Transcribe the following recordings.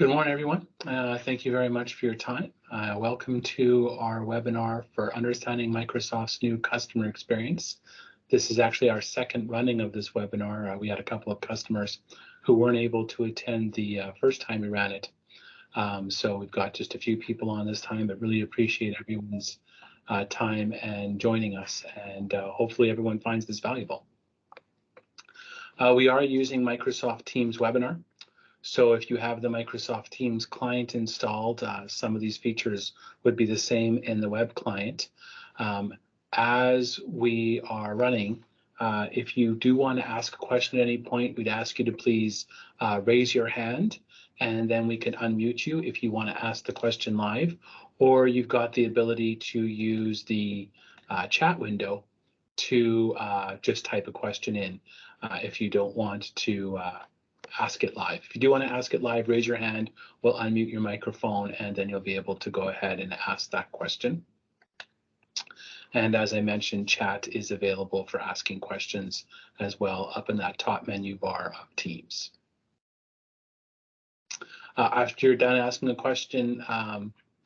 Good morning, everyone. Thank you very much for your time. Welcome to our webinar for understanding Microsoft's new customer experience. This is actually our second running of this webinar. We had a couple of customers who weren't able to attend the first time we ran it. So we've got just a few people on this time, but really appreciate everyone's time and joining us. And hopefully everyone finds this valuable. We are using Microsoft Teams webinar. So if you have the Microsoft Teams client installed, some of these features would be the same in the web client. As we are running, if you do want to ask a question at any point, we'd ask you to please raise your hand, and then we can unmute you if you want to ask the question live, or you've got the ability to use the chat window to just type a question in if you don't want to ask it live. If you do want to ask it live, raise your hand, we'll unmute your microphone, and then you'll be able to go ahead and ask that question. And as I mentioned, chat is available for asking questions as well up in that top menu bar of Teams. After you're done asking a question,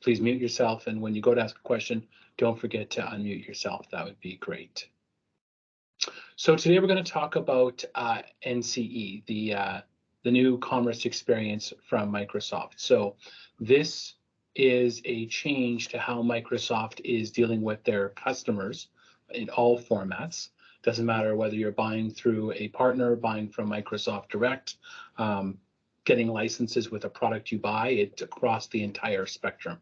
please mute yourself, and when you go to ask a question, don't forget to unmute yourself. That would be great. So today we're going to talk about NCE, the new commerce experience from Microsoft. So this is a change to how Microsoft is dealing with their customers in all formats. Doesn't matter whether you're buying through a partner, buying from Microsoft Direct, getting licenses with a product you buy, it's across the entire spectrum.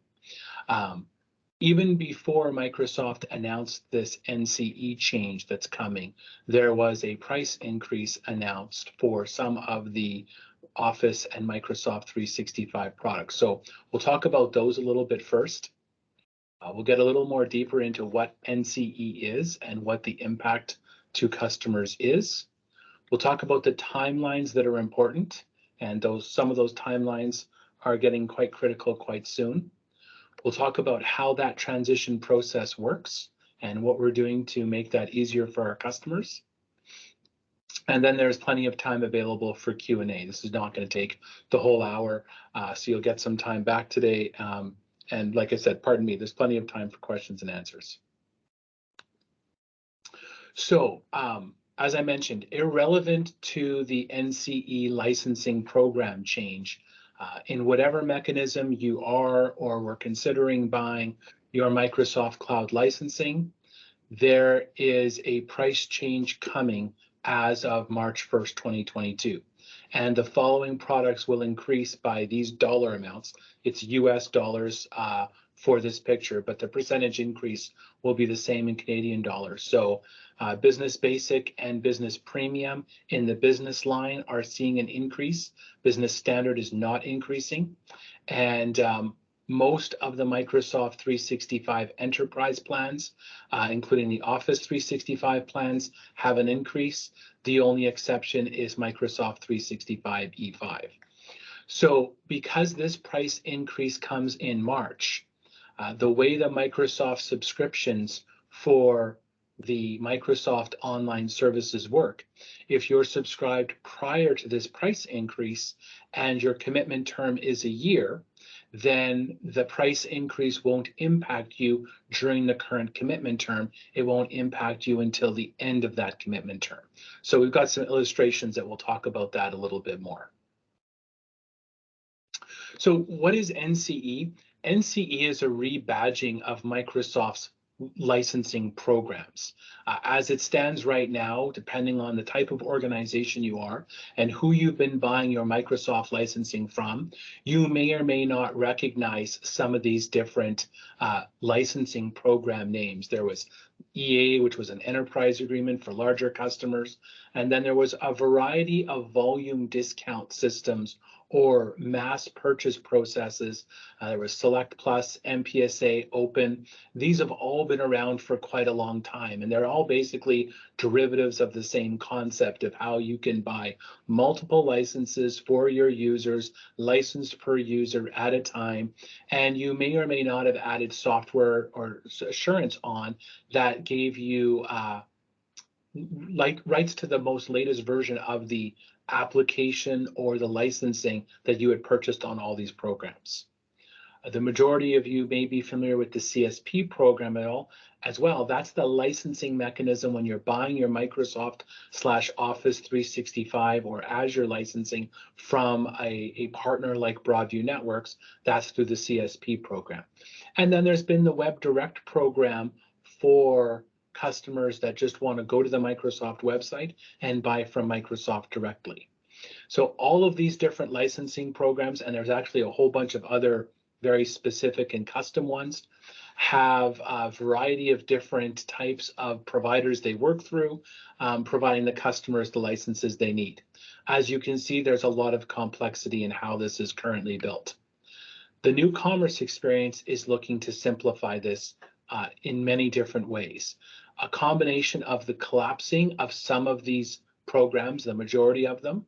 Even before Microsoft announced this NCE change that's coming, there was a price increase announced for some of the Office and Microsoft 365 products. So we'll talk about those a little bit first. We'll get a little more deeper into what NCE is and what the impact to customers is. We'll talk about the timelines that are important, and some of those timelines are getting quite critical quite soon. We'll talk about how that transition process works and what we're doing to make that easier for our customers. And then there's plenty of time available for Q&A. This is not going to take the whole hour, so you'll get some time back today. And like I said, pardon me, there's plenty of time for questions and answers. So as I mentioned, irrelevant to the NCE licensing program change, in whatever mechanism you are or were considering buying your Microsoft Cloud licensing, there is a price change coming as of March 1st, 2022. And the following products will increase by these dollar amounts. It's US dollars for this picture, but the percentage increase will be the same in Canadian dollars. So Business Basic and Business Premium in the business line are seeing an increase. Business Standard is not increasing. And most of the Microsoft 365 enterprise plans, including the Office 365 plans, have an increase. The only exception is Microsoft 365 E5. So because this price increase comes in March, the way the Microsoft subscriptions for the Microsoft online services work, if you're subscribed prior to this price increase and your commitment term is a year, then the price increase won't impact you during the current commitment term. It won't impact you until the end of that commitment term. So we've got some illustrations that will talk about that a little bit more. So what is NCE? NCE is a rebadging of Microsoft's licensing programs. As it stands right now, depending on the type of organization you are and who you've been buying your Microsoft licensing from, you may or may not recognize some of these different licensing program names. There was EA, which was an enterprise agreement for larger customers, and then there was a variety of volume discount systems or mass purchase processes. There was Select Plus, MPSA, Open. These have all been around for quite a long time, and they're all basically derivatives of the same concept of how you can buy multiple licenses for your users, licensed per user at a time, and you may or may not have added software or assurance on that gave you rights to the most latest version of the application or the licensing that you had purchased on all these programs. The majority of you may be familiar with the CSP program at all as well. That's the licensing mechanism when you're buying your Microsoft/Office 365 or Azure licensing from a partner like Broadview Networks. That's through the CSP program. And then there's been the Web Direct program for customers that just want to go to the Microsoft website and buy from Microsoft directly. So all of these different licensing programs, and there's actually a whole bunch of other very specific and custom ones, have a variety of different types of providers they work through, providing the customers the licenses they need. As you can see, there's a lot of complexity in how this is currently built. The new commerce experience is looking to simplify this in many different ways. A combination of the collapsing of some of these programs, the majority of them,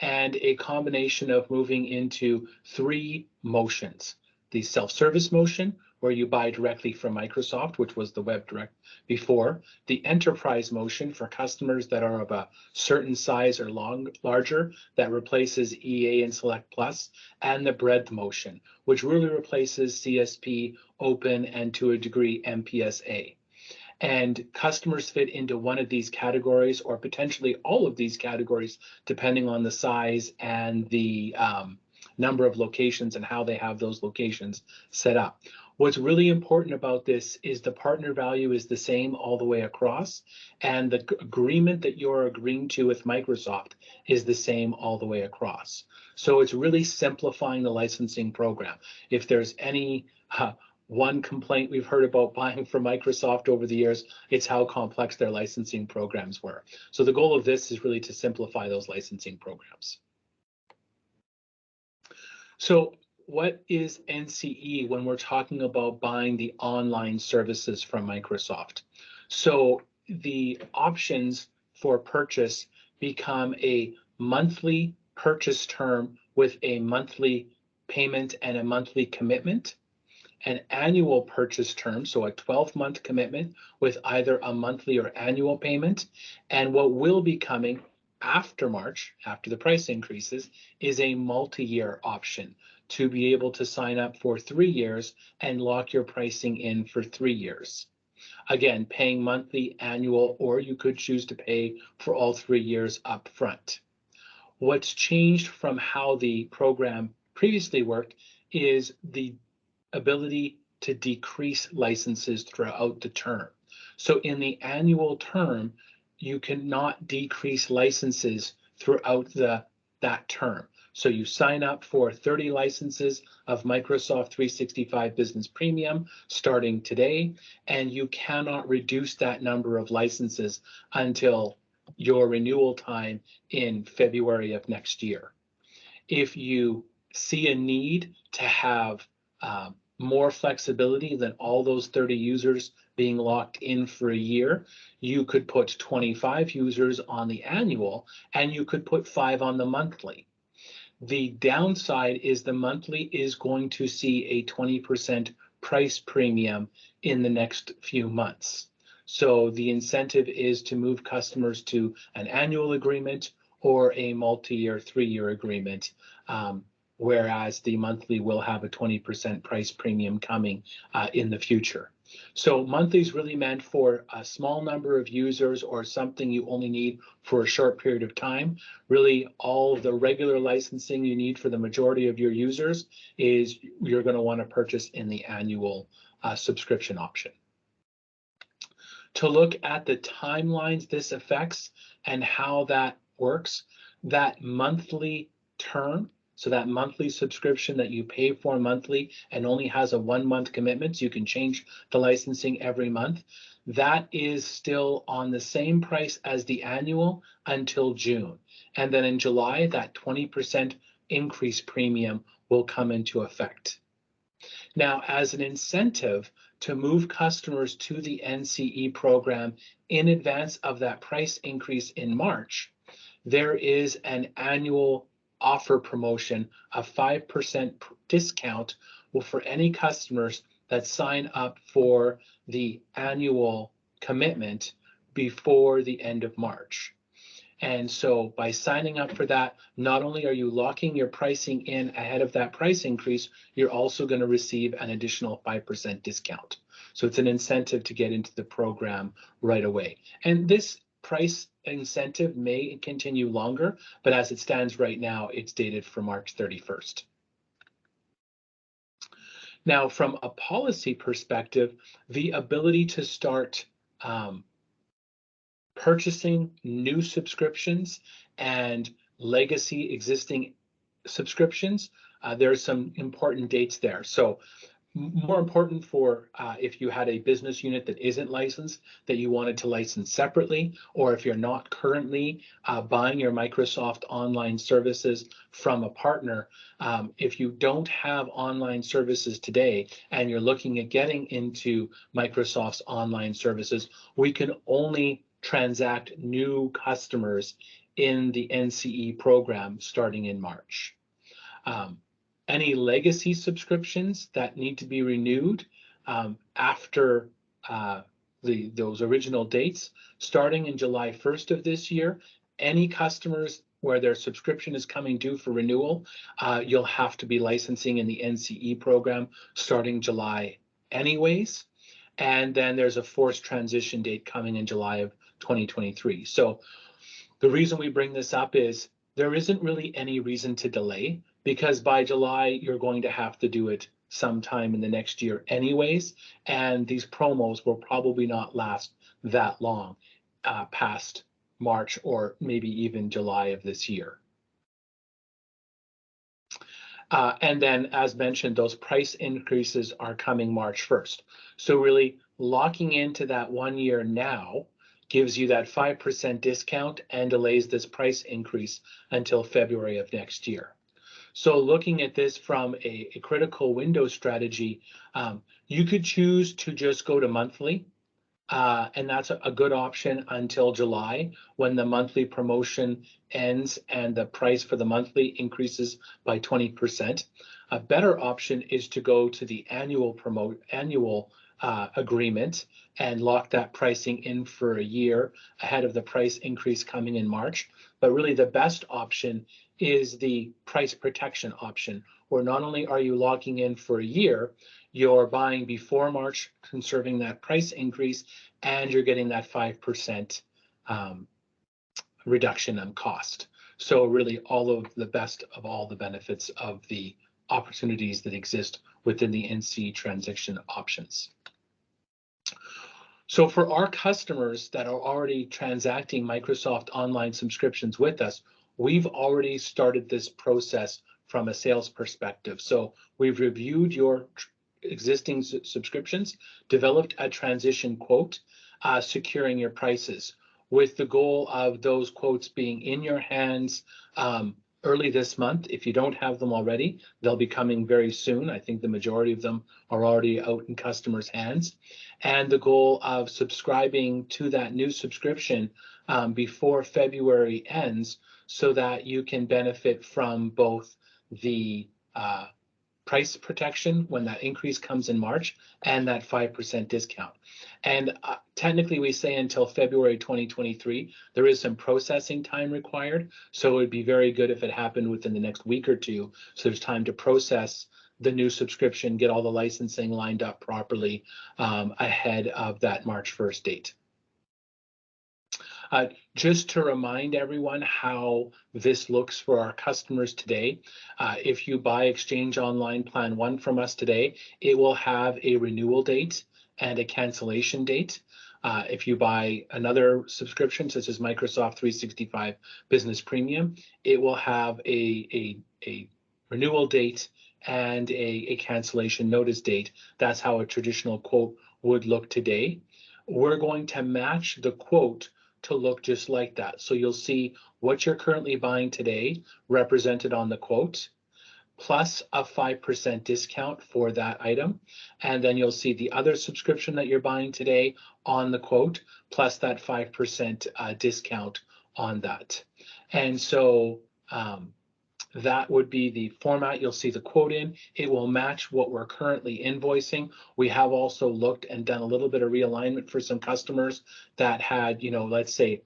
and a combination of moving into 3 motions. The self-service motion, where you buy directly from Microsoft, which was the Web Direct before, the enterprise motion for customers that are of a certain size or larger, that replaces EA and Select Plus, and the breadth motion, which really replaces CSP, Open, and to a degree MPSA. And customers fit into one of these categories or potentially all of these categories, depending on the size and the number of locations and how they have those locations set up. What's really important about this is the partner value is the same all the way across, and the agreement that you're agreeing to with Microsoft is the same all the way across. So it's really simplifying the licensing program. If there's any one complaint we've heard about buying from Microsoft over the years, it's how complex their licensing programs were. So the goal of this is really to simplify those licensing programs. So what is NCE when we're talking about buying the online services from Microsoft? So the options for purchase become a monthly purchase term with a monthly payment and a monthly commitment, an annual purchase term, so a 12-month commitment with either a monthly or annual payment, and what will be coming after March, after the price increases, is a multi-year option to be able to sign up for 3 years and lock your pricing in for 3 years. Again, paying monthly, annual, or you could choose to pay for all 3 years up front. What's changed from how the program previously worked is the ability to decrease licenses throughout the term. So in the annual term, you cannot decrease licenses throughout that term. So you sign up for 30 licenses of Microsoft 365 Business Premium starting today, and you cannot reduce that number of licenses until your renewal time in February of next year. If you see a need to have more flexibility than all those 30 users being locked in for a year, you could put 25 users on the annual and you could put 5 on the monthly. The downside is the monthly is going to see a 20% price premium in the next few months. So the incentive is to move customers to an annual agreement or a multi-year 3-year agreement, whereas the monthly will have a 20% price premium coming in the future. So monthly is really meant for a small number of users or something you only need for a short period of time. Really, all the regular licensing you need for the majority of your users is you're going to want to purchase in the annual subscription option. To look at the timelines this affects and how that works, that monthly term, so that monthly subscription that you pay for monthly and only has a 1-month commitment, so you can change the licensing every month, that is still on the same price as the annual until June. And then in July, that 20% increase premium will come into effect. Now, as an incentive to move customers to the NCE program in advance of that price increase in March, there is an annual offer promotion of 5% discount for any customers that sign up for the annual commitment before the end of March. And so by signing up for that, not only are you locking your pricing in ahead of that price increase, you're also going to receive an additional 5% discount. So it's an incentive to get into the program right away. And this price incentive may continue longer, but as it stands right now, it's dated for March 31st. Now, from a policy perspective, the ability to start purchasing new subscriptions and legacy existing subscriptions, there are some important dates there. So more important for if you had a business unit that isn't licensed, that you wanted to license separately, or if you're not currently buying your Microsoft online services from a partner, if you don't have online services today and you're looking at getting into Microsoft's online services, we can only transact new customers in the NCE program starting in March. Any legacy subscriptions that need to be renewed after those original dates, starting in July 1st of this year, any customers where their subscription is coming due for renewal, you'll have to be licensing in the NCE program starting July anyways. And then there's a forced transition date coming in July of 2023. So the reason we bring this up is there isn't really any reason to delay, because by July, you're going to have to do it sometime in the next year anyways. And these promos will probably not last that long past March or maybe even July of this year. And then, as mentioned, those price increases are coming March 1st. So really locking into that 1 year now gives you that 5% discount and delays this price increase until February of next year. So looking at this from a critical window strategy, you could choose to just go to monthly, and that's a good option until July, when the monthly promotion ends and the price for the monthly increases by 20%. A better option is to go to the annual agreement and lock that pricing in for a year ahead of the price increase coming in March. But really the best option is the price protection option, where not only are you locking in for a year, you're buying before March, conserving that price increase, and you're getting that 5% reduction in cost. So really all of the best of all the benefits of the opportunities that exist within the NC transition options. So for our customers that are already transacting Microsoft online subscriptions with us, we've already started this process from a sales perspective. So we've reviewed your existing subscriptions, developed a transition quote, securing your prices, with the goal of those quotes being in your hands early this month. If you don't have them already, they'll be coming very soon. I think the majority of them are already out in customers' hands. And the goal of subscribing to that new subscription before February ends, so that you can benefit from both the price protection when that increase comes in March and that 5% discount. And technically we say until February 2023, there is some processing time required. So it would be very good if it happened within the next week or two. So there's time to process the new subscription, get all the licensing lined up properly ahead of that March 1st date. Just to remind everyone how this looks for our customers today, if you buy Exchange Online Plan 1 from us today, it will have a renewal date and a cancellation date. If you buy another subscription, such as Microsoft 365 Business Premium, it will have a renewal date and a cancellation notice date. That's how a traditional quote would look today. We're going to match the quote to look just like that. So you'll see what you're currently buying today represented on the quote, plus a 5% discount for that item. And then you'll see the other subscription that you're buying today on the quote, plus that 5% discount on that. And so That would be the format you'll see the quote in. It will match what we're currently invoicing. We have also looked and done a little bit of realignment for some customers that had, let's say,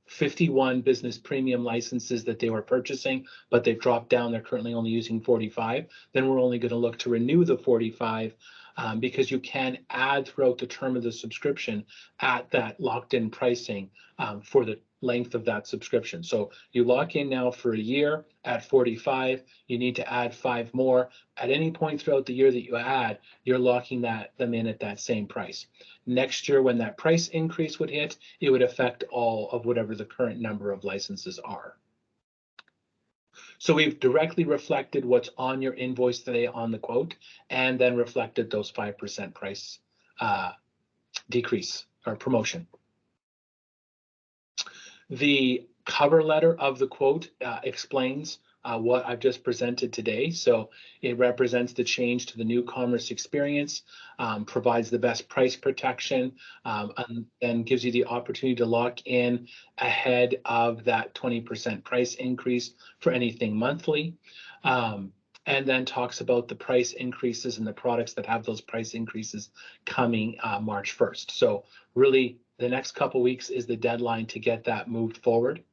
51 business premium licenses that they were purchasing, but they've dropped down. They're currently only using 45. Then we're only going to look to renew the 45 because you can add throughout the term of the subscription at that locked in pricing for the length of that subscription. So you lock in now for a year at 45, you need to add 5 more. At any point throughout the year that you add, you're locking them in at that same price. Next year, when that price increase would hit, it would affect all of whatever the current number of licenses are. So we've directly reflected what's on your invoice today on the quote, and then reflected those 5% price decrease or promotion. The cover letter of the quote explains what I've just presented today. So it represents the change to the new commerce experience, provides the best price protection, and gives you the opportunity to lock in ahead of that 20% price increase for anything monthly. And then talks about the price increases and the products that have those price increases coming March 1st. So really, the next couple weeks is the deadline to get that moved forward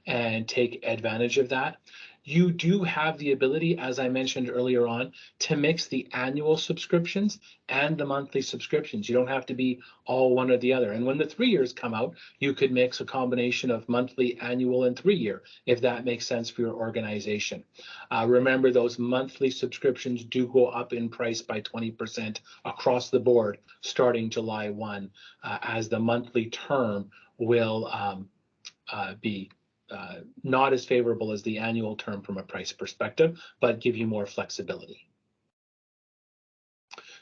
and take advantage of that. You do have the ability, as I mentioned earlier on, to mix the annual subscriptions and the monthly subscriptions. You don't have to be all one or the other. And when the 3 years come out, you could mix a combination of monthly, annual, and 3-year, if that makes sense for your organization. Remember, those monthly subscriptions do go up in price by 20% across the board starting July 1, as the monthly term will be not as favorable as the annual term from a price perspective, but give you more flexibility.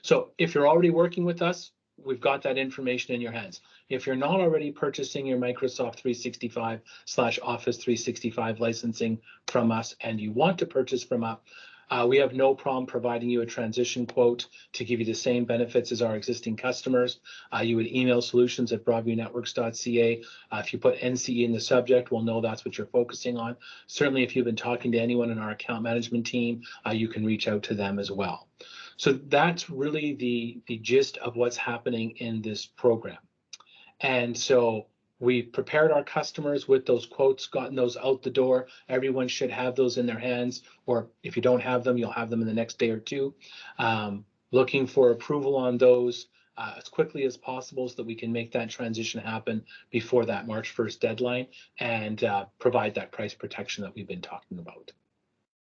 So if you're already working with us, we've got that information in your hands. If you're not already purchasing your Microsoft 365/Office 365 licensing from us and you want to purchase from us, we have no problem providing you a transition quote to give you the same benefits as our existing customers. You would email solutions@broadviewnetworks.ca. If you put NCE in the subject, we'll know that's what you're focusing on. Certainly, if you've been talking to anyone in our account management team, you can reach out to them as well. So that's really the gist of what's happening in this program. And so we've prepared our customers with those quotes, gotten those out the door. Everyone should have those in their hands, or if you don't have them, you'll have them in the next day or two. Looking for approval on those as quickly as possible so that we can make that transition happen before that March 1st deadline and provide that price protection that we've been talking about.